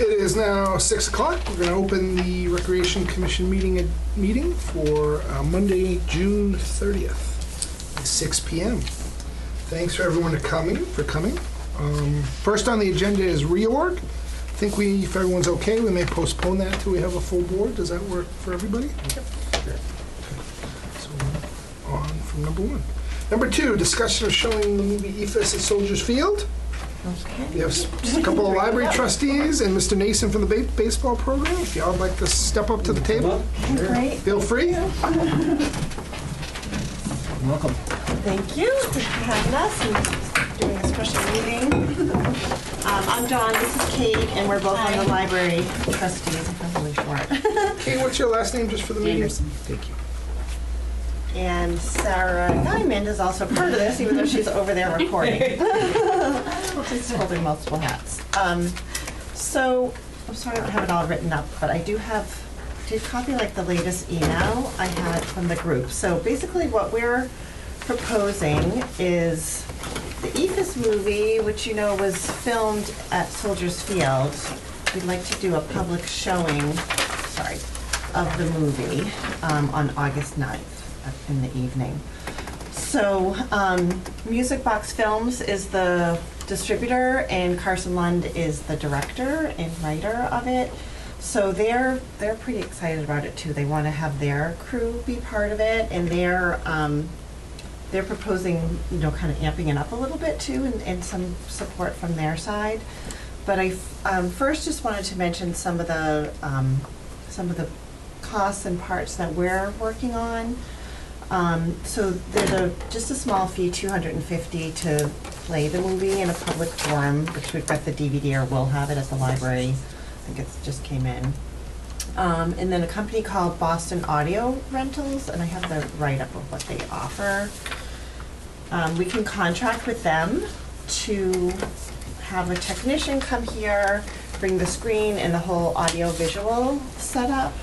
It is now 6 o'clock. We're going to open the Recreation Commission meeting for Monday, June 30th at 6 p.m. Thanks for everyone for coming. First on the agenda is reorg. I think if everyone's okay, we may postpone that until we have a full board. Does that work for everybody? Yep. Okay. So on from number 1. Number 2, discussion of showing the movie EFS at Soldiers Field. Okay. We have just a couple of library trustees and Mr. Nason from the baseball program. If y'all would like to step up to the table, Great. feel free. Welcome. Thank you for having us and doing a special meeting. I'm Dawn, this is Kate, and we're both on the library trustees. I'm really short. Kate, what's your last name just for the meeting? Anderson. Thank you. And Sarah Diamond is also part of this, even though she's over there recording. She's holding multiple hats. So, I'm sorry I don't have it all written up, but I did copy like the latest email I had from the group. So basically what we're proposing is the EFS movie, which you know was filmed at Soldiers Field. We'd like to do a public showing, of the movie on August 9th. In the evening. So Music Box Films is the distributor and Carson Lund is the director and writer of it. So they're pretty excited about it too. They want to have their crew be part of it, and they're proposing, kind of amping it up a little bit too, and some support from their side. But I first just wanted to mention some of the costs and parts that we're working on. So there's just a small fee, $250 to play the movie in a public forum, which we've got the DVD or will have it at the library. I think it just came in. And then a company called Boston Audio Rentals, and I have the write-up of what they offer. We can contract with them to have a technician come here, bring the screen and the whole audio-visual setup.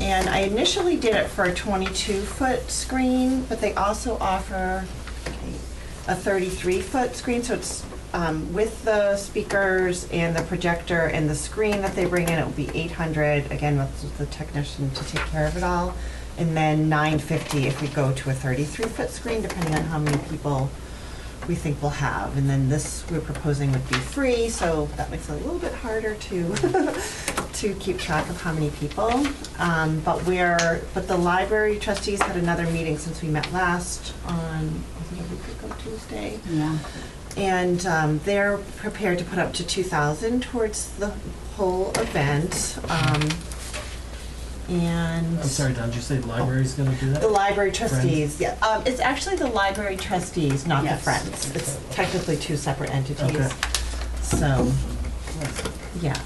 And I initially did it for a 22-foot screen, but they also offer a 33-foot screen, so it's with the speakers and the projector and the screen that they bring in, it will be $800, again, with the technician to take care of it all, and then $950 if we go to a 33-foot screen, depending on how many people we think we'll have. And then this we're proposing would be free, so that makes it a little bit harder to to keep track of how many people. But the library trustees had another meeting since we met last on, I think a week ago Tuesday. Yeah. And they're prepared to put up to $2,000 towards the whole event. And I'm sorry, Don, did you say the library's going to do that? the library trustees, yeah. It's actually the library trustees, not the Friends. It's technically two separate entities. Okay. So, yeah.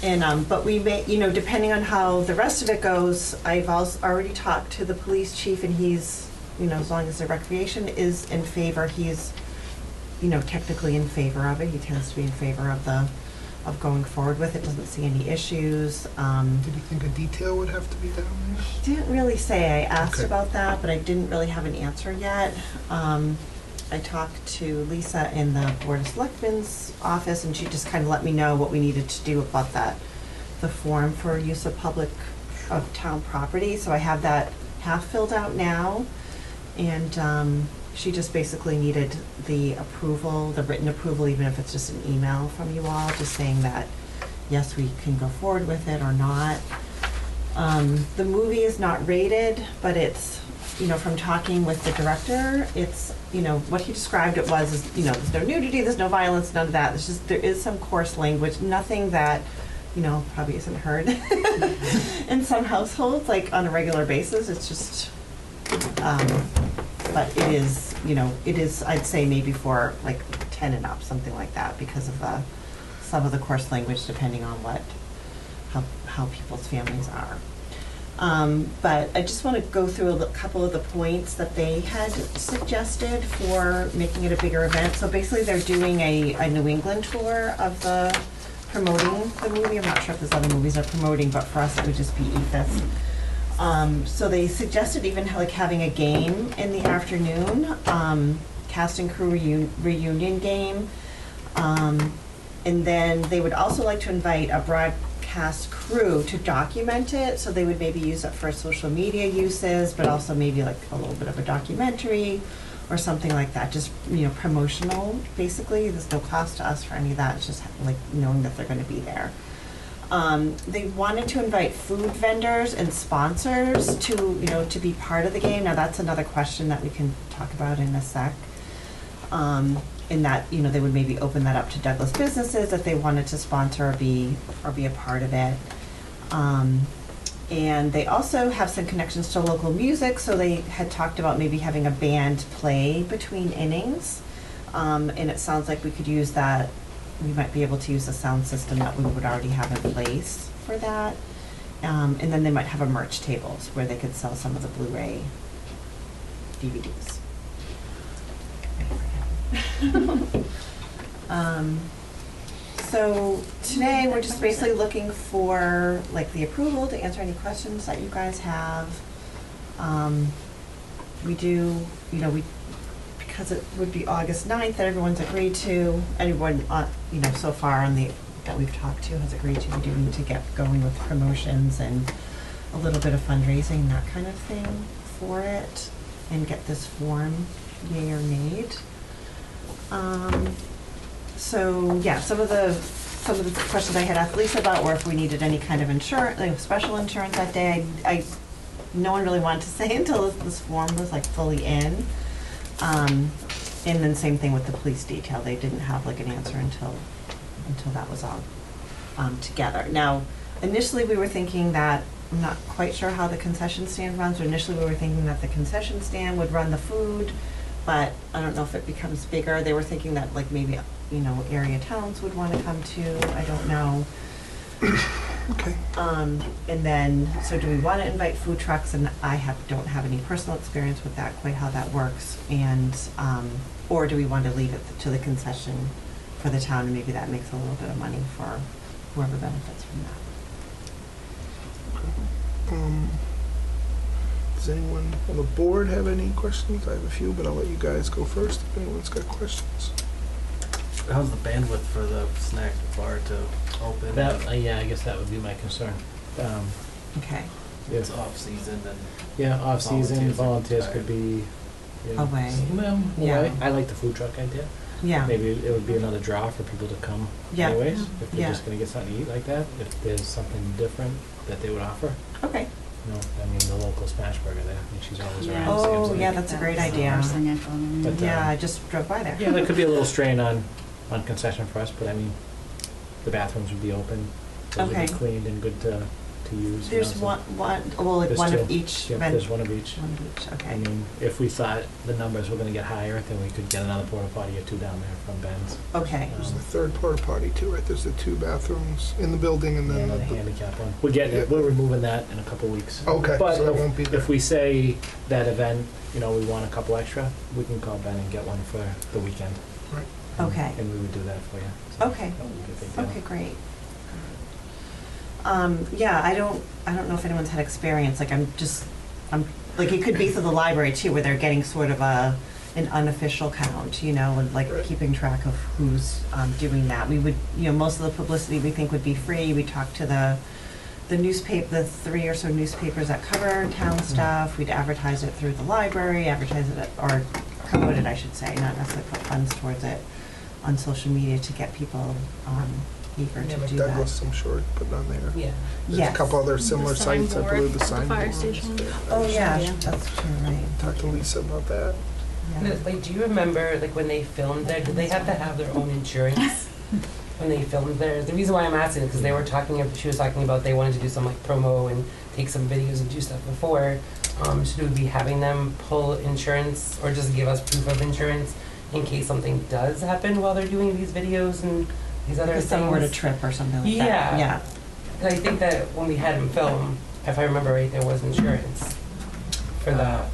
And, but we may, depending on how the rest of it goes, I've also already talked to the police chief, and he's, as long as the recreation is in favor, he's, technically in favor of it. He tends to be in favor of going forward with it, doesn't see any issues. Did you think a detail would have to be down there? He didn't really say. I asked Okay. about that, but I didn't really have an answer yet. I talked to Lisa in the Board of Selectmen's office, and she just kind of let me know what we needed to do about the form for use of town property. So I have that half filled out now, and she just basically needed the written approval, even if it's just an email from you all, just saying that, yes, we can go forward with it or not. The movie is not rated, but it's, from talking with the director, it's, what he described it was, is, there's no nudity, there's no violence, none of that. It's just, there is some coarse language, nothing that, probably isn't heard in some households, like on a regular basis. It's just, but it is, I'd say maybe for like 10 and up, something like that, because of some of the coarse language, depending on how people's families are. But I just want to go through a couple of the points that they had suggested for making it a bigger event. So basically they're doing a New England tour of promoting the movie. I'm not sure if there's other movies they're promoting, but for us it would just be EFS. So they suggested even having a game in the afternoon, cast and crew reunion game. And then they would also like to invite a broadcast crew to document it, so they would maybe use it for social media uses, but also maybe like a little bit of a documentary or something like that, just, promotional, basically. There's no cost to us for any of that, it's just like knowing that they're gonna be there. They wanted to invite food vendors and sponsors to be part of the game. Now, that's another question that we can talk about in a sec. In that, they would maybe open that up to Douglas businesses if they wanted to sponsor or be a part of it. And they also have some connections to local music, so they had talked about maybe having a band play between innings. And it sounds like we could use that. We might be able to use the sound system that we would already have in place for that. And then they might have a merch tables where they could sell some of the Blu-ray DVDs. So today we're just basically looking for the approval to answer any questions that you guys have. We do, because it would be August 9th that everyone's agreed to, anyone so far that we've talked to has agreed to, we do need to get going with promotions and a little bit of fundraising, that kind of thing for it, and get this form yay or nayed. So yeah, some of the questions I had asked Lisa about were if we needed any kind of insurance, special insurance that day. No one really wanted to say until this form was fully in. And then same thing with the police detail. They didn't have an answer until that was all together. Now, initially we were thinking that, I'm not quite sure how the concession stand runs, but initially we were thinking that the concession stand would run the food, but I don't know if it becomes bigger. They were thinking that maybe, area towns would want to come too. I don't know. Okay. And then, so do we want to invite food trucks? And I don't have any personal experience with that, quite how that works. And, or do we want to leave it to the concession for the town, and maybe that makes a little bit of money for whoever benefits from that? Does anyone on the board have any questions? I have a few, but I'll let you guys go first if anyone's got questions. How's the bandwidth for the snack bar to open? Yeah, I guess that would be my concern. Okay. It's off season and Yeah, off-season, volunteers volunteers are could be, Away. Well, Yeah. away. I like the food truck idea. Yeah. Maybe it would be another draw for people to come Yeah. anyways, if they're Yeah. just gonna get something to eat like that, if there's something different that they would offer. Okay. The local smash burger there, she's always Yeah. around. Oh, seems like. yeah, that's a great idea. But, Yeah, I just drove by there. Yeah, there could be a little strain on concession for us, but the bathrooms would be open. Those would Okay. be cleaned and good to use. There's so- one There's of two. each. Yep, there's one of each. One of each, okay. If we thought the numbers were gonna get higher, then we could get another porta potty or two down there from Ben's. Okay. There's the third porta potty too, right? There's the 2 bathrooms in the building and then And the the handicap one. We're removing that in a couple weeks. Okay, But so it won't be there. if we say that event, we want a couple extra, we can call Ben and get one for the weekend. Right. Okay. And we would do that for you. So Okay. that wouldn't be a big deal. Okay, great. Yeah, I don't know if anyone's had experience, it could be through the library too, where they're getting sort of an unofficial count, and Right. keeping track of who's doing that. We would, most of the publicity we think would be free. We talked to the newspaper, the 3 or so newspapers that cover town stuff. We'd advertise it through the library, or promote it, I should say, not necessarily put funds towards it on social media to get people eager Yeah, to do that. Douglas, I'm sure, put it on there. Yeah. There's Yes. a couple other similar The sites, I signboard, believe, the the sign fire boards. station. Oh, yeah, Yeah. that's true, right. Talk to Lisa about that. Yeah. Do you remember when they filmed there? Did they have to have their own insurance when they filmed there? The reason why I'm asking is because she was talking about they wanted to do some promo and take some videos and do stuff before. Should we be having them pull insurance or just give us proof of insurance in case something does happen while they're doing these videos and these other If things? someone were to trip or something like that. Yeah. Yeah. And I think that when we had him film, if I remember right, there was insurance for that.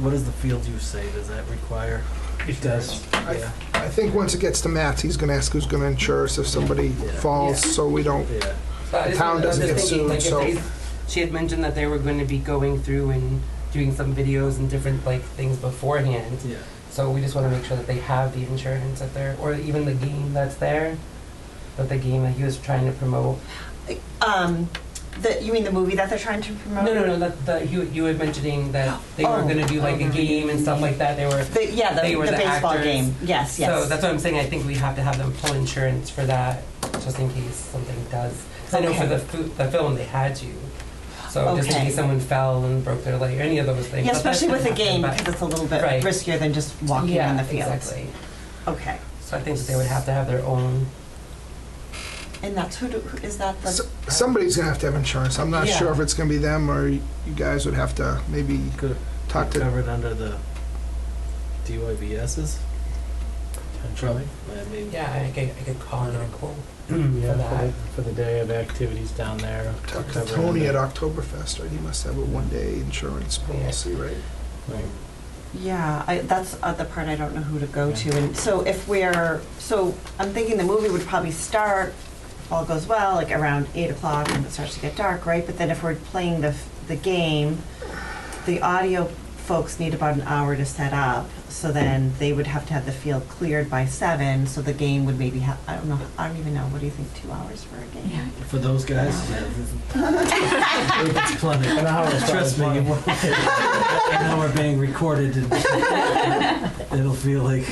what does the field use say? Does that require? It does. Yeah. I think once it gets to Matt's, he's gonna ask who's gonna insure us if somebody Yeah. falls, Yeah. so we don't, Yeah. So I The just- town I was doesn't just get thinking, sued, if she had mentioned that they were going to be going through and doing some videos and different things beforehand. Yeah. So we just want to make sure that they have the insurance that they're, or even the game that's there, but the game that he was trying to promote. You mean the movie that they're trying to promote? No. You were mentioning that they were going to do like a game and stuff like that. They were. The they were the baseball actors. game. Yes, yes. So that's what I'm saying. I think we have to have them pull insurance for that, just in case something does. Because I know for the film they had to. So just in Okay. case someone fell and broke their leg or any of those things. Yeah, But that's especially with gonna a game happen, because it's a little bit Right. riskier than just walking yeah, in the field. Exactly. Okay. So I think that they would have to have their own. And that's who is that the Somebody's gonna have to have insurance. I'm not Yeah. sure if it's gonna be them or you guys would have to maybe Could talk be to. covered under the DYVS's. Potentially. I mean, Yeah, I could call in a quote for Yeah, that. for the day of activities down there. Talk to cover Tony at it. Oktoberfest, right? He must have a one-day insurance policy, right? Right. Yeah, that's the part I don't know who to go to. And so I'm thinking the movie would probably start, if all goes well, like around 8 o'clock when it starts to get dark, right? But then if we're playing the game, the audio folks need about an hour to set up. So then they would have to have the field cleared by 7. So the game would maybe have, I don't even know. What do you think, 2 hours for a game? for those guys, it's plenty. An hour is Trust me, probably an hour being recorded, and it'll feel like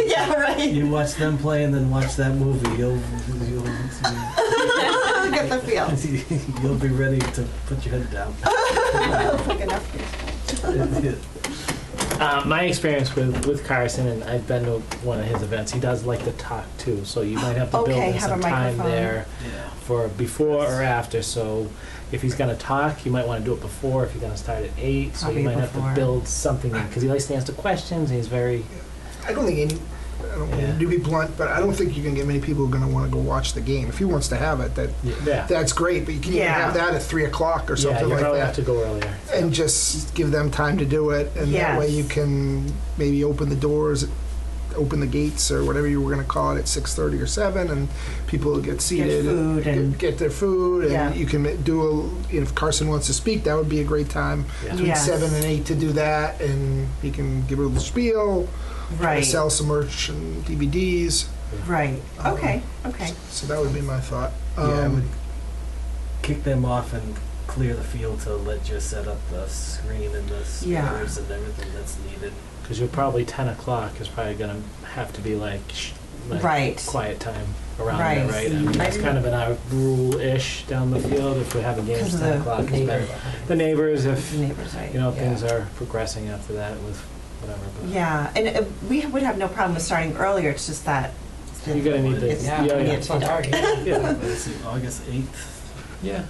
Yeah, right. you watch them play and then watch that movie. You'll Get the field. you'll be ready to put your head down. Like enough. My experience with Carson, and I've been to one of his events, he does like to talk too, so you might have to build Okay, in have a some time microphone. there Yeah. for before or after. So if he's going to talk, you might want to do it before if you're going to start at 8. So Probably you might have before. to build something in because he likes to answer questions. And he's very I don't think I don't Yeah. want to be blunt, but I don't think you can get many people who are going to want to go watch the game. If he wants to have it, yeah. that's great, but you can even Yeah. have that at 3 o'clock or Yeah, something you like probably that. have to go earlier. And just give them time to do it, and that way Yes. you can maybe open the doors, open the gates, or whatever you were going to call it at 6:30 or 7, and people will get seated, food and- get their food, and Yeah. you can if Carson wants to speak, that would be a great time Yeah. between Yes. 7 and 8 to do that, and he can give her the spiel, Right. sell some merch and DVDs. Right. Okay. Okay. So that would be my thought. Yeah, I would kick them off and clear the field to let you set up the screen and the Yeah. speakers and everything that's needed. Because you're probably 10 o'clock is probably going to have to be like Right. quiet time around Right. there, right? I mean, that's kind of in our rule-ish down the field. If we have a game Because at of 10 the o'clock, it's Neighbor better. behind. The neighbors, if Neighbors, right? you know Yeah. things are progressing after that with whatever. But Yeah, and we would have no problem with starting earlier. It's just that you're gonna need to. It's- Yeah, yeah, yeah. it's dark. Yeah. Let's see, August 8th. Yeah.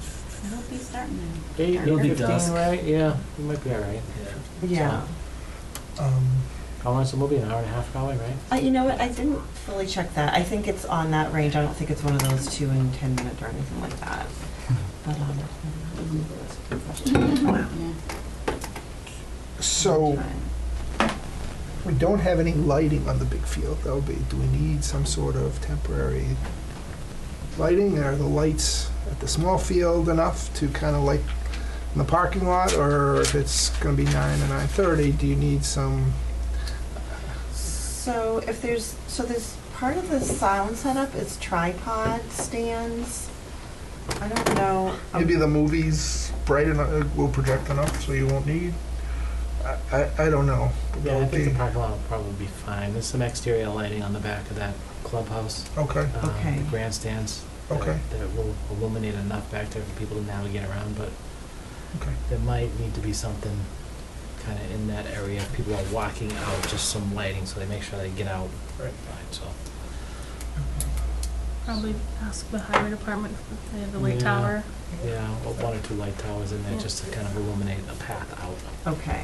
It'll be starting then. 8, It'll be 15, dusk. right? Yeah, you might be all right. Yeah. yeah. How long's the movie? An hour and a half, probably, right? You know what? I didn't fully check that. I think it's on that range. I don't think it's one of those 2 and 10 minute or anything like that. But So we don't have any lighting on the big field. That would be. Do we need some sort of temporary lighting? Are the lights at the small field enough to kind of light in the parking lot, or if it's going to be 9 to 9:30, do you need some? so if there's part of the sound setup is tripod stands. I don't know. Maybe the movie's bright enough, will project enough, so you won't need. I don't know. But that Yeah, I would think be the parking lot will probably be fine. There's some exterior lighting on the back of that clubhouse. okay. Okay. The grandstands. that- Okay. That will illuminate enough back there for people to navigate around, but Okay. there might need to be something kind of in that area. If people are walking out, just some lighting so they make sure they get out. Right. So. Probably ask the highway department if they have the light Yeah. tower. Yeah, well, 1 or 2 light towers in there Yeah. just to kind of illuminate a path out. Okay.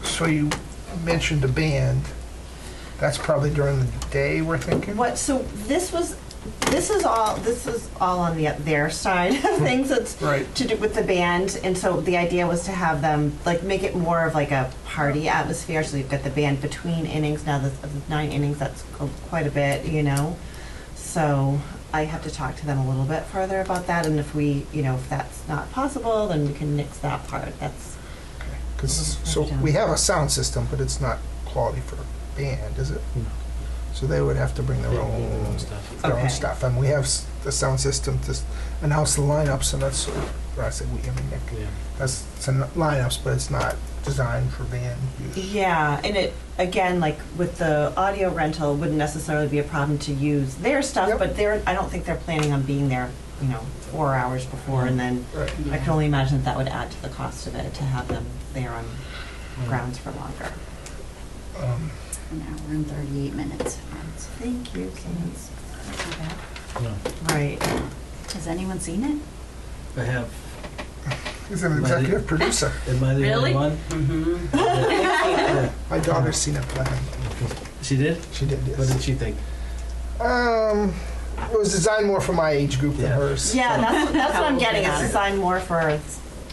So you mentioned a band. That's probably during the day, we're thinking? What? So this is all on their side of things. It's Right. to do with the band, and so the idea was to have them like make it more of like a party atmosphere. So you've got the band between innings. Now of the 9 innings, that's quite a bit, you know. So I have to talk to them a little bit further about that, and if we, if that's not possible, then we can nix that part. That's, Because, so we have a sound system, but it's not quality for band, is it? No. So they would have to bring their They own, bring their own stuff. their own Okay. stuff. And we have the sound system to announce the lineups, and that's sort of, I said, I mean, Nick Yeah. has some lineups, but it's not designed for band use. yeah, and it, again, like with the audio rental, wouldn't necessarily be a problem to use their stuff, Yep. but I don't think they're planning on being there, 4 hours before, and then Right. I can only imagine that would add to the cost of it to have them there on grounds for longer. An hour and 38 minutes. Thank you. That's not too bad. No. Right. Has anyone seen it? I have. He's an executive producer. Am I the Really? only one? Mm-hmm. My daughter's seen it playing. She did? She did, What did yes. she think? It was designed more for my age group than Yeah. hers. Yeah, that's what I'm getting. It's Yeah. designed more for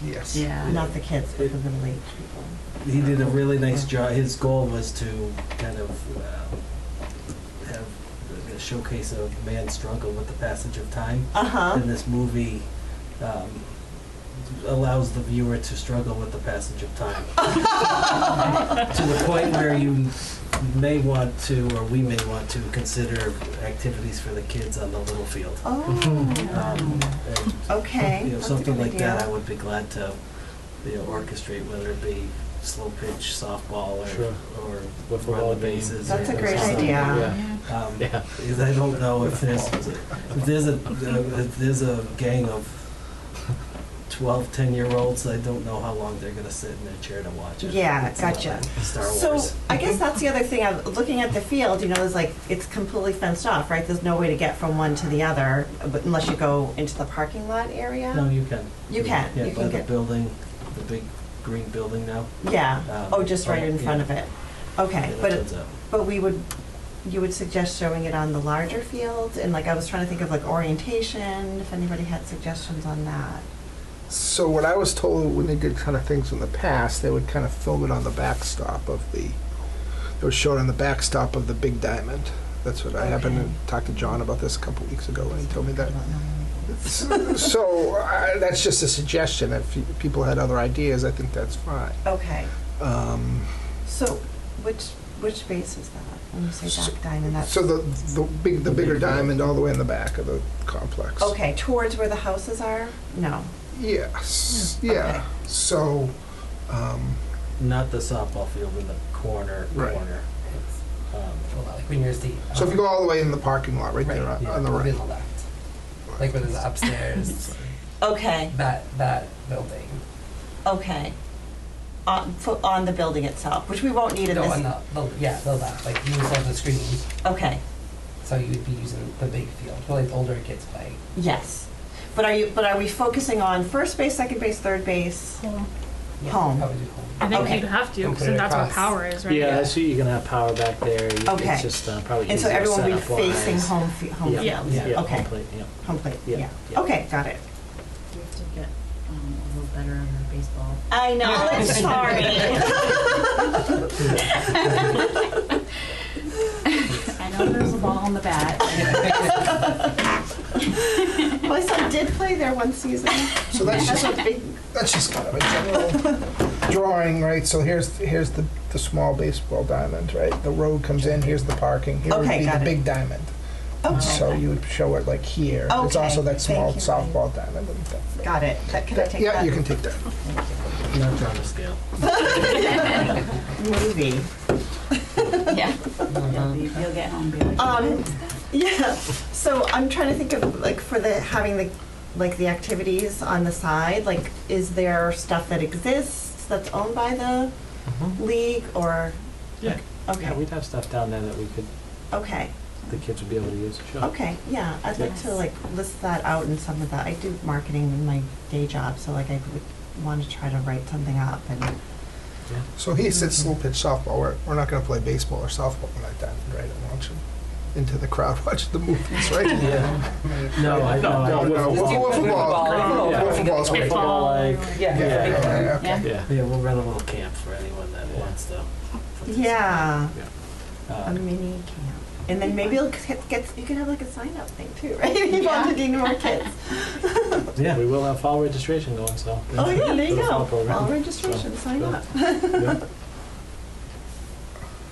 Yes. Yeah. not the kids, but for the middle aged people. He did a really nice job. His goal was to kind of have a showcase of man's struggle with the passage of time. Uh-huh. And this movie allows the viewer to struggle with the passage of time. To the point where you may want to, or we may want to, consider activities for the kids on the little field. Oh, And, okay. you know, That's a something good like that, idea. I would be glad to, orchestrate, whether it be slow pitch softball or Sure. Wiffle run ball the game. bases. That's or a great something. idea. Yeah. Yeah. Because I don't know if there's a gang of 12, 10-year-olds, I don't know how long they're gonna sit in their chair to watch it. Yeah, It's not gotcha. like Star So Wars. I guess that's the other thing. I'm looking at the field. There's like it's completely fenced off, right? There's no way to get from one to the other, but unless you go into the parking lot area. No, you can. You can. Yeah, You by can the get. building, the big green building now. Yeah. Oh, just right oh, in front yeah. of it. Okay, It but opens up. you would suggest showing it on the larger field, and like I was trying to think of like orientation. If anybody had suggestions on that. So what I was told when they did kind of things in the past, they would kind of film it on the backstop of the. They would show it on the backstop of the Big Diamond. That's what I happened Okay. to talk to John about this a couple weeks ago, and he told me I that. don't know. So that's just a suggestion. If people had other ideas, I think that's fine. Okay. Um, So which base is that? When you say So- back diamond, that's so the bigger diamond all the way in the back of the complex. okay. Towards where the houses are? No. Yes. Yeah. Okay. So. Not the softball field in the corner. Right. Like when you're the. So if you go all the way in the parking lot, right, there yeah, on the it'll be right. on the left. Like where there's the upstairs, Okay. that building. Okay. On the building itself, which we won't need in No, this. on the left. Like you saw the screen, Okay. so you would be using the big field where like the older kids play. Yes. But are we focusing on first base, second base, third base? Home. Yeah, Home. Probably do home. I think Okay. you'd have to, And because put it that's where across. power is, right? Yeah, so you can have power back there. Okay. It's just probably And so easier everyone will be setup facing wise. home Yeah, Yeah. field. yeah, Okay. home plate, yeah. Home plate. Yeah. Yeah. Yeah. Okay, got it. We have to get a little better on our baseball. I know. It's sorry. I know there's a ball in the bat. My son did play there one season. So that's That's just a big. that's just kind of a general drawing, right? So here's the small baseball diamond, right? The road comes in. Here's the parking. Here would Okay, be got the it. big diamond. Okay. So you would show it like here. There's Okay, also that small thank you. softball diamond. And that. Got it. Can I take Yeah, that? you can take that. Not drawing to scale. Movie. Yeah. You'll get home, be like. Yeah. So I'm trying to think of like for having the activities on the side. Like, is there stuff that exists that's owned by the league or? Yeah. Okay. Yeah, we'd have stuff down there that we could, Okay. the kids would be able to use. Sure. Okay. Yeah. I'd like to like list that out in some of the. I do marketing in my day job, so like I would want to try to write something up and. So he said slow pitch softball. We're not going to play baseball or softball like that, right? And launch them into the crowd, watch the movies, right? Yeah. No, I know. No, Wiffle ball. Yeah. Wiffle ball is great. Football, like, Yeah. Yeah, okay. Yeah. yeah. Yeah, we'll run a little camp for anyone that wants to. participate. Yeah. A Um, mini camp. And then maybe you'll you can have like a sign up thing too, right? If you want to do more kids. Yeah. We will have fall registration going, so. Oh yeah, there you For the fall go. program. All registration, sign yeah. up. Yeah.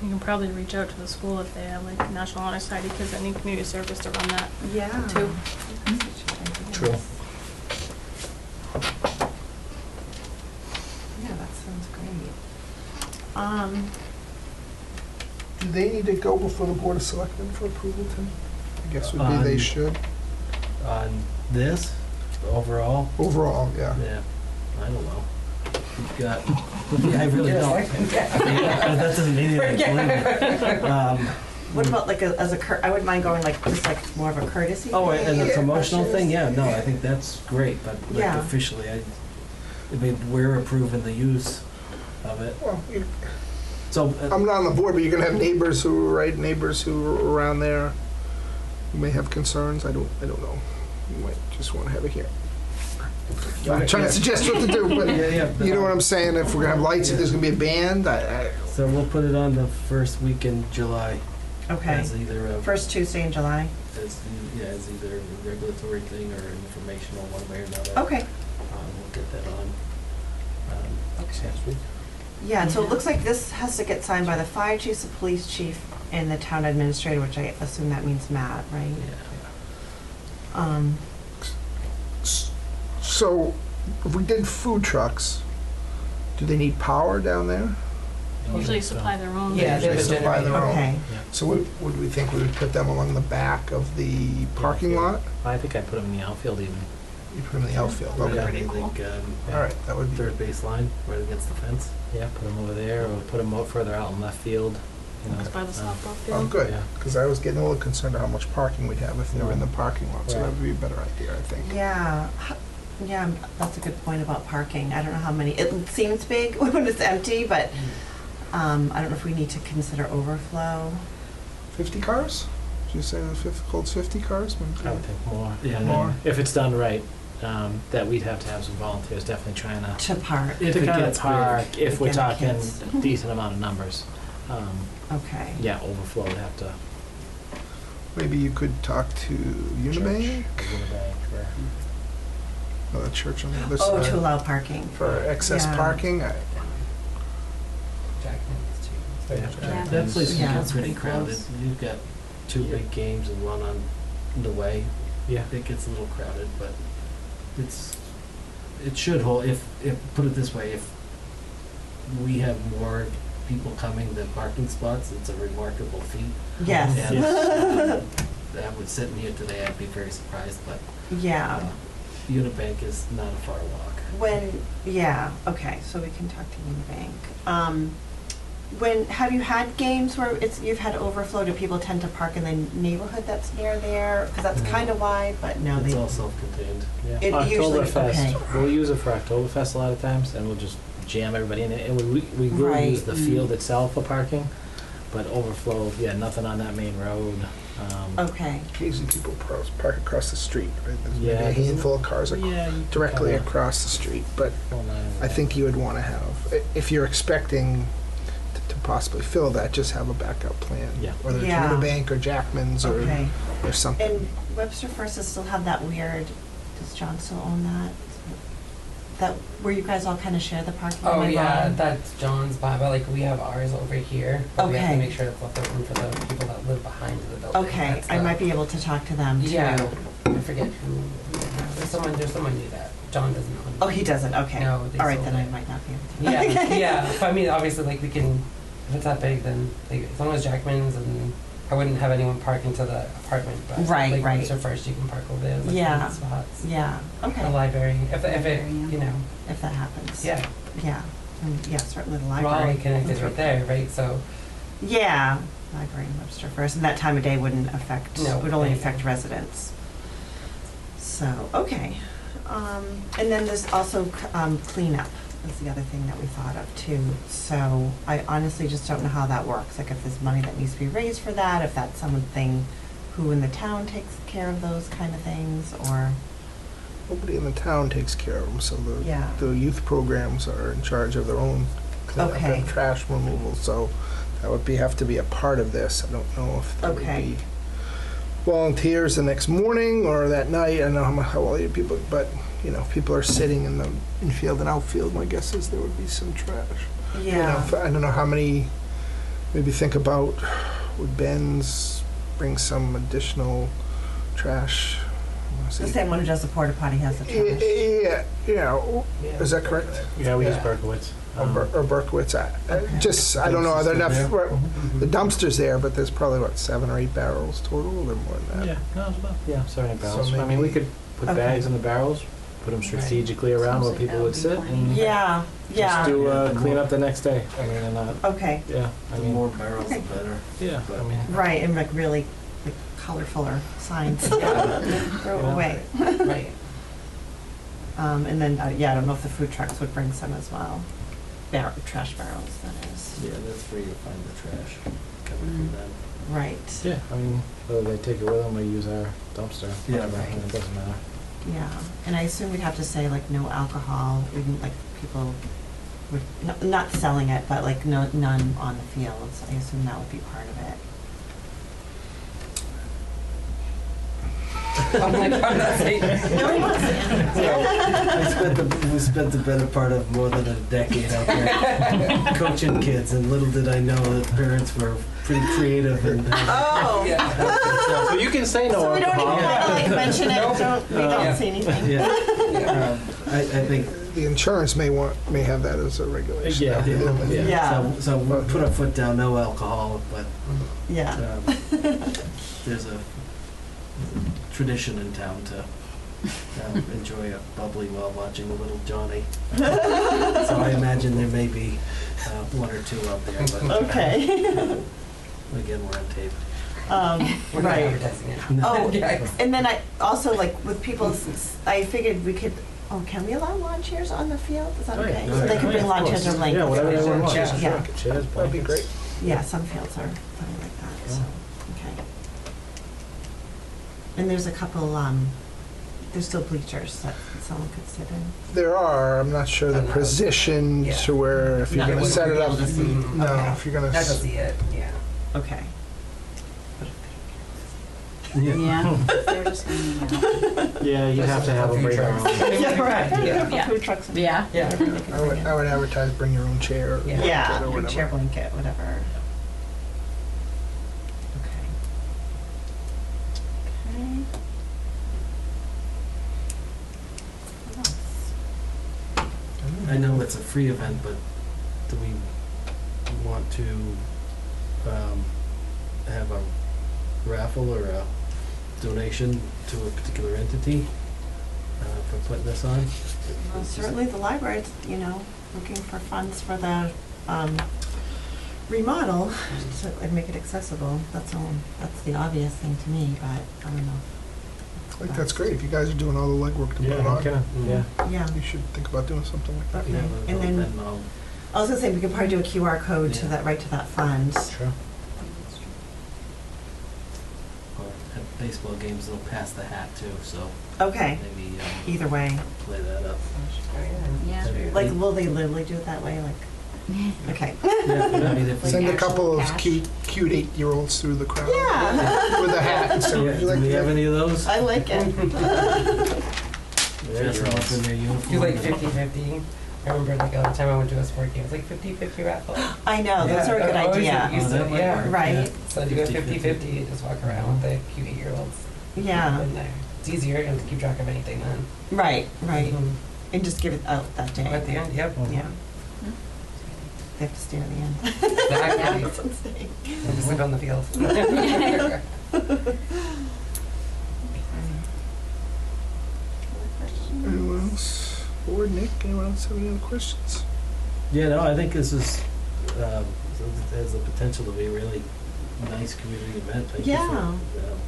You can probably reach out to the school if they have like National Honor Society kids that need community service to run that. Yeah. Too. True. Yeah, that sounds great. Do they need to go before the Board of Selectmen for approval, Tim? I guess would be they should. On this, overall, Overall, yeah. yeah, I don't know. We've got, yeah, I really don't. Yeah. Yeah, that doesn't mean anything. What about like as a I wouldn't mind going like just like more of a courtesy. Oh, thing, and the answer promotional thing, questions? yeah, no, I think that's great, but like Yeah. officially, I mean, we're approving the use of it. Well, So, I'm not on the board, but you're gonna have neighbors who are around there who may have concerns. I don't know. You might just want to have a hearing. I'm not trying to suggest what to do, but yeah, you know what I'm saying? If we're gonna have lights, if there's gonna be a band, So we'll put it on the first week in July Okay. as either a, First Tuesday in July. as either a regulatory thing or informational one way or another. Okay. We'll get that on. Next week. Yeah, so it looks like this has to get signed by the fire chief, the police chief, and the town administrator, which I assume that means Matt, right? Yeah. so if we did food trucks, do they need power down there? Usually supply their own. Yeah, they have a Usually supply their generator. own. Okay. So would we think we would put them along the back of the parking lot? I think I'd put them in the outfield even. You put them in the outfield, Yeah, okay. I think, All right, that would be, third base line, right against the fence. Yeah, put them over there, or put them out further out in left field. You know, Okay. By the softball oh, field. good, Yeah. because I was getting a little concerned about how much parking we'd have if they were in the parking lot, so that Right. would be a better idea, I think. Yeah. Yeah, that's a good point about parking. I don't know how many, it seems big when it's empty, but I don't know if we need to consider overflow. 50 cars? Did you say the holds 50 cars? I would think more. Yeah, And more. If it's done right, that we'd have to have some volunteers definitely trying to To park. If to it kind of gets park. big. If we're Again, talking kids. decent amount of numbers, Okay. yeah, overflow would have to. Maybe you could talk to Unibank, Unibank for or the church on the other Oh, side, to allow parking. for excess Yeah. parking. Jackman's too. Yeah. That place can Yeah. get pretty crowded. Close. You've got two big games and one on the way. Yeah. It gets a little crowded, but it should hold, if, put it this way, if we have more people coming than parking spots, it's a remarkable feat. Yes. And I was sitting here today, I'd be very surprised, but Yeah. Unibank is not a far walk. Yeah, okay, so we can talk to Unibank. Have you had games where you've had overflow? Do people tend to park in the neighborhood that's near there? Because that's No. kind of wide, but no, It's they. all self-contained. Yeah. It usually- Oktoberfest. okay. We'll use it for Oktoberfest a lot of times, and we'll just jam everybody in it. And we will Right. use the field itself for parking, but overflow, yeah, nothing on that main road. Okay, Occasionally people park across the street, right? There's maybe Yeah, a there's a- handful of cars Yeah, you directly kinda- across the street, but well, no, I think you would want to have, if you're expecting to possibly fill that, just have a backup plan. Yeah. Whether it's Yeah. Unibank or Jackman's okay. or something. And Webster First is still have that weird, does John still own that? That, where you guys all kind of share the parking? Oh Am I yeah, wrong? that's John's spot, but like we have ours over here. But we have Okay. to make sure it's left open for the people that live behind the building. Okay, That's I the- might be able to talk to them too. Yeah, I forget who. There's someone knew that. John doesn't know. Oh, he doesn't, okay. No, they All right, sold then I it. might not be able to. Yeah, yeah. But I mean, obviously, like we can, if it's that big, then like, as long as Jackman's and I wouldn't have anyone park into the apartment. But Right, like, right. So first you can park over there. Like, Yeah. in spots. Yeah, The okay, library, if it, you know, if that happens. yeah. Yeah, yeah, certainly the We're all library. connected That's right there, right? So Yeah, library and Webster First, and that time of day wouldn't affect, No, would only right. affect residents. So, okay. And then there's also cleanup is the other thing that we thought of too. So I honestly just don't know how that works, like if there's money that needs to be raised for that, if that's something who in the town takes care of those kind of things, or, Nobody in the town takes care of them, so Yeah. the youth programs are in charge of their own cleanup Okay. and trash removal, so that would have to be a part of this. I don't know if there would Okay. be volunteers the next morning or that night. I don't know how well people, but if people are sitting in the infield and outfield, my guess is there would be some trash. Yeah. I don't know how many. Maybe think about, would Ben's bring some additional trash? The same one who does the porta potty has the trash. Yeah. Is that correct? Yeah, we use Yeah. Berkowitz. Or Berkowitz. I don't know. Are there enough? The dumpster's there, but there's probably 7 or 8 barrels total, or more than that. Yeah, no, it's about 7 barrels. So I mean, we maybe- could put Okay. bags in the barrels, put them strategically around Sounds where like people that would would be sit, plenty. and Yeah, yeah. just do clean up the next day. I mean, and Okay, yeah, I The mean, more barrels, the Okay. better. yeah, I mean, right, and like really like colorfuler signs. Throw it Yeah. away. Right. And then, I don't know if the food trucks would bring some as well. Trash barrels, that is. Yeah, that's where you find the trash coming from them. Right, yeah, I mean, whether they take it with them or use our dumpster, Yeah, whatever, right. I mean, it doesn't matter. yeah. And I assume we'd have to say like no alcohol, even like people would, not selling it, but like none on the fields. I assume that would be part of it. I'm like, I'm not saying. Nobody wants to We spent the better part of more than a decade out there coaching kids, and little did I know that parents were pretty creative and Oh. Yeah. So you can say no So we don't even alcohol. want to like mention it, we don't Yeah. say anything. yeah. I think The insurance may have that as a regulation. Yeah. yeah. Yeah. So we'll put our foot down, no alcohol, but Yeah. there's a tradition in town to enjoy a bubbly while watching a little Johnny. So I imagine there may be 1 or 2 out there, but Okay. again, we're on tape. We're not Right. advertising it. Oh, Yeah. and then I also like with people, I figured we could, can we allow lawn chairs on the field? Is that Oh, yeah. okay? Oh, So they yeah. could Oh, bring yeah, lawn of chairs or course. blankets. Yeah, whatever they want. Yeah. Just Yeah. chairs, That'd be blankets. great. Yeah, some fields are funny like that, so, okay. And there's a couple, there's still bleachers that someone could sit in. There are. I'm not sure the I'm not- position yeah. to where if you're Not going to what set we'd it be up. able to see. No, Okay. if you're going Not to to. see it, yeah. Okay. Yeah, they're just hanging out. Yeah, you'd have to have a Food break trucks. room. Yeah, right. Yeah. Yeah. Food trucks. and- Yeah. Yeah. whatever they could bring in. I would advertise bring your own chair. Yeah. Yeah, blanket or or whatever. chair blanket, whatever. Okay. Okay. What else? I know it's a free event, but do we want to have a raffle or a donation to a particular entity for putting this on? Well, certainly the library's, looking for funds for the remodel, so and make it accessible. That's the obvious thing to me, but I don't know. I think that's great. If you guys are doing all the legwork to put Yeah, it no on, kidding. Yeah. Yeah. you should think about doing something like that. Okay. Yeah, And then I'll- I was gonna say we could probably do a QR code to Yeah. that, right to that fund. Sure. Or at baseball games, they'll pass the hat too, so Okay. maybe Either way, play that up. Yeah. like, will they literally do it that way? Like, okay. Yeah, I mean, if we, Send a actual couple of cash? cute 8-year-olds through the crowd. Yeah. With a hat and stuff. yeah, You do like we have that? any of those? I like it. Dress them up in their uniform. Do like 50-50. I remember like the time I went to a sport game, it was like 50-50 raffle. I know, those Yeah, are a good I always idea. used to- Oh, that might yeah. work. Right. So you go 50-50. 50-50, you just walk around with the cute 8-year-olds Yeah, in there. It's easier, you don't have to keep track of anything then. right, right. Mhm. And just give it out that day. At the end, yep. Yeah. They have to stand at the end. Exactly. That's insane. Just like on the field. Anyone else? Board, Nick, anyone else have any other questions? Yeah, no, I think this is, has the potential to be a really nice community event. Thank you for, Yeah.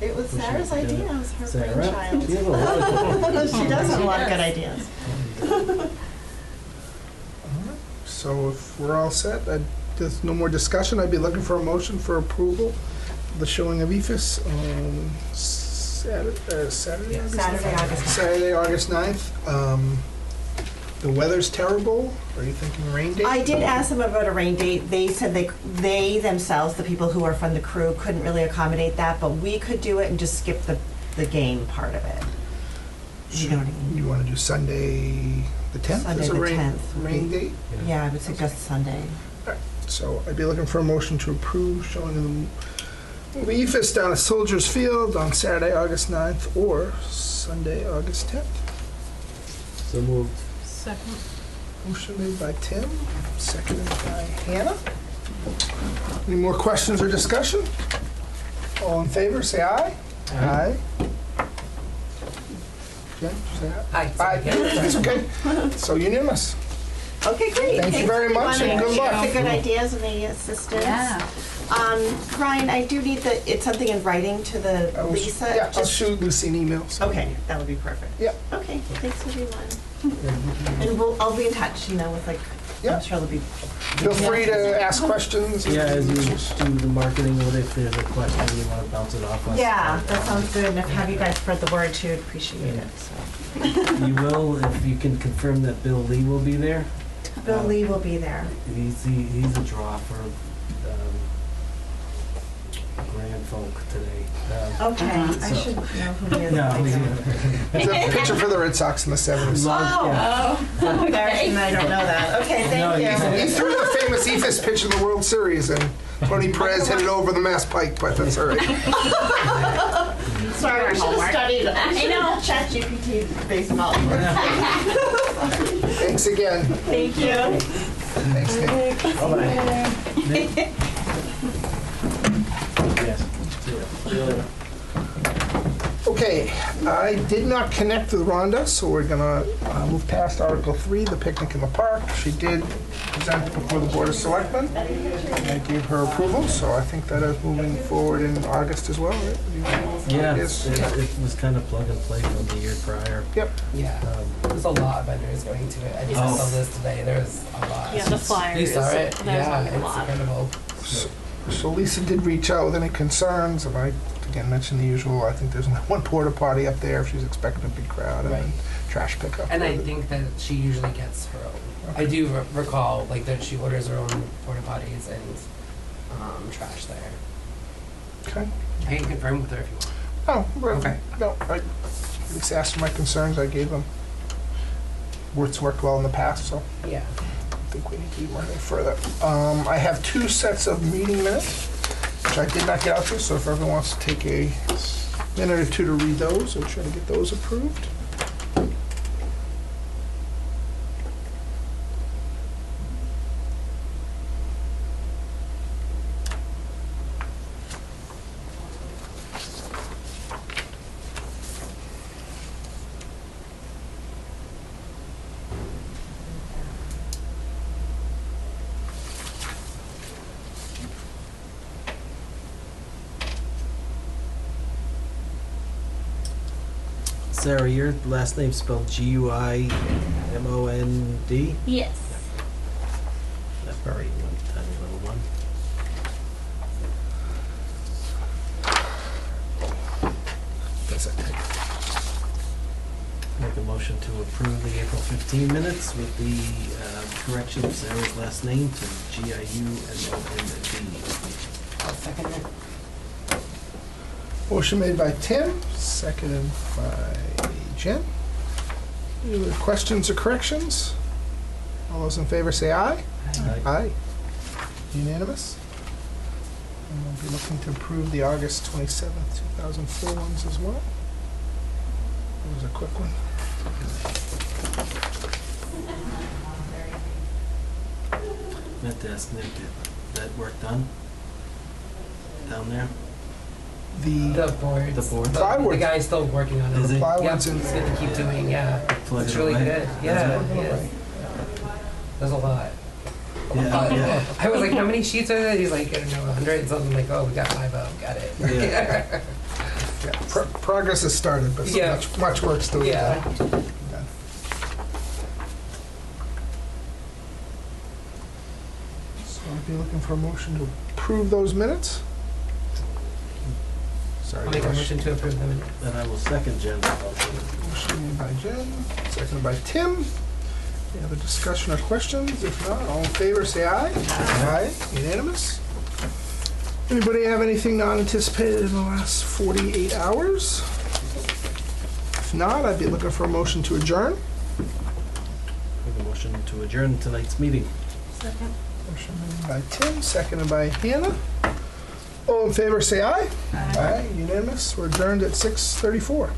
It was pushing Sarah's it together. idea, it was her Sarah? brainchild. You have a lot of She does have a lot of good She ideas. So if we're all set, there's no more discussion. I'd be looking for a motion for approval of the showing of EFS on Saturday, August Saturday, August 9th. Saturday, August 9th. the weather's terrible? Are you thinking rain date? I did ask them about a rain date. They said they themselves, the people who are from the crew, couldn't really accommodate that, but we could do it and just skip the game part of it. You know what I mean? You want to do Sunday the 10th Sunday as a the rain, 10th would rain be- date? Yeah, I would suggest Sunday. So I'd be looking for a motion to approve showing the movie EFIS down at Soldiers Field on Saturday, August 9th or Sunday, August 10th. So moved. Second. Motion made by Tim, seconded by Hannah. Any more questions or discussion? All in favor, say aye. Aye. Jen, say aye. Hi. Aye, that's okay. So unanimous. Okay, great. Thank you Thanks, very much, and everyone. good luck. The good ideas and the assistance. Yeah. Ryan, I do need it's something in writing to the I will- Lisa. Yeah, I'll just- shoot Lucy an email. so- Okay, that would be perfect. Yeah. Okay, thanks everyone. And I'll be in touch, with Yeah. I'm sure there'll be. Feel free to ask questions. Yeah, as you do the marketing, what if there's a question you want to bounce it off us? Yeah, that sounds good, and if have you guys spread the word too, I'd appreciate it, so. You will, if you can confirm that Bill Lee will be there. Bill Lee will be there. He's a draw for Grand Folk today. Okay, I So- should know who he is. Yeah, I don't. It's a pitcher for the Red Sox in the 70s. yeah. Embarrassing that I don't know that. Okay, No, thank you you. said- He threw the famous EFIS pitch in the World Series, and Tony Perez hit it over the Mass Pike, but that's all right. Sorry, we should have studied. I know. ChatGPT baseball. Thanks again. Thank you. Thanks, Nick. Bye-bye. Nick? Yes. See you later. Okay, I did not connect with Rhonda, so we're gonna move past Article 3, the picnic in the park. She did present before the Board of Selectmen. I gave her approval, so I think that is moving forward in August as well, right? Yeah, Yes. it was kind of plug and play from the year prior. Yep. Yeah. There's a lot of vendors going to it. I just Oh. saw this today. There's a lot. Yeah, the flyers. You saw it? There's Yeah, a it's lot. incredible. So Lisa did reach out with any concerns, and I, again, mentioned the usual. I think there's only one porta potty up there if she's expecting a big crowd, and Right. then trash pickup. And I think that she usually gets her own. I do recall like that she orders her own porta potties and trash there. Okay. I can confirm with her if you want. Oh, well, Okay. no, I at least asked for my concerns. I gave them. It's worked well in the past, so Yeah. I think we need to be more any further. I have 2 sets of meeting minutes, which I did not get out to, so if everyone wants to take a minute or two to read those, we'll try to get those approved. Sarah, your last name's spelled Guimond? Yes. That's very one tiny little one. Does that take? Make a motion to approve the April 15 minutes with the correction of Sarah's last name to Guimond. I'll second it. Motion made by Tim, seconded by Jen. Any other questions or corrections? All those in favor say aye. Aye. Unanimous. And we'll be looking to approve the August 27th, 2004 ones as well. That was a quick one. Meant to ask Nick, that work done? Down there? The boards. The boards. The Plywood. guy's still working on Is it. he? Plywood's Yep, in he's there. gonna keep doing, yeah. Plug It's it really away? good. Yeah, it is. There's a lot. Yeah. I was like, how many sheets are there? He's like, I don't know, 100 something. I'm like, oh, we got 5 got it. Yeah. Yeah, progress has started, but so Yeah. much work still to be Yeah. done. So I'd be looking for a motion to approve those minutes. Sorry, I'll make a Josh. motion to approve them. Then I will second Jen's motion. Motion made by Jen, seconded by Tim. Any other discussion or questions? If not, all in favor, say aye. Aye. Unanimous. Anybody have anything not anticipated in the last 48 hours? If not, I'd be looking for a motion to adjourn. Make a motion to adjourn tonight's meeting. Second. Motion made by Tim, seconded by Hannah. All in favor, say aye. Aye. Unanimous. We're adjourned at 6:34.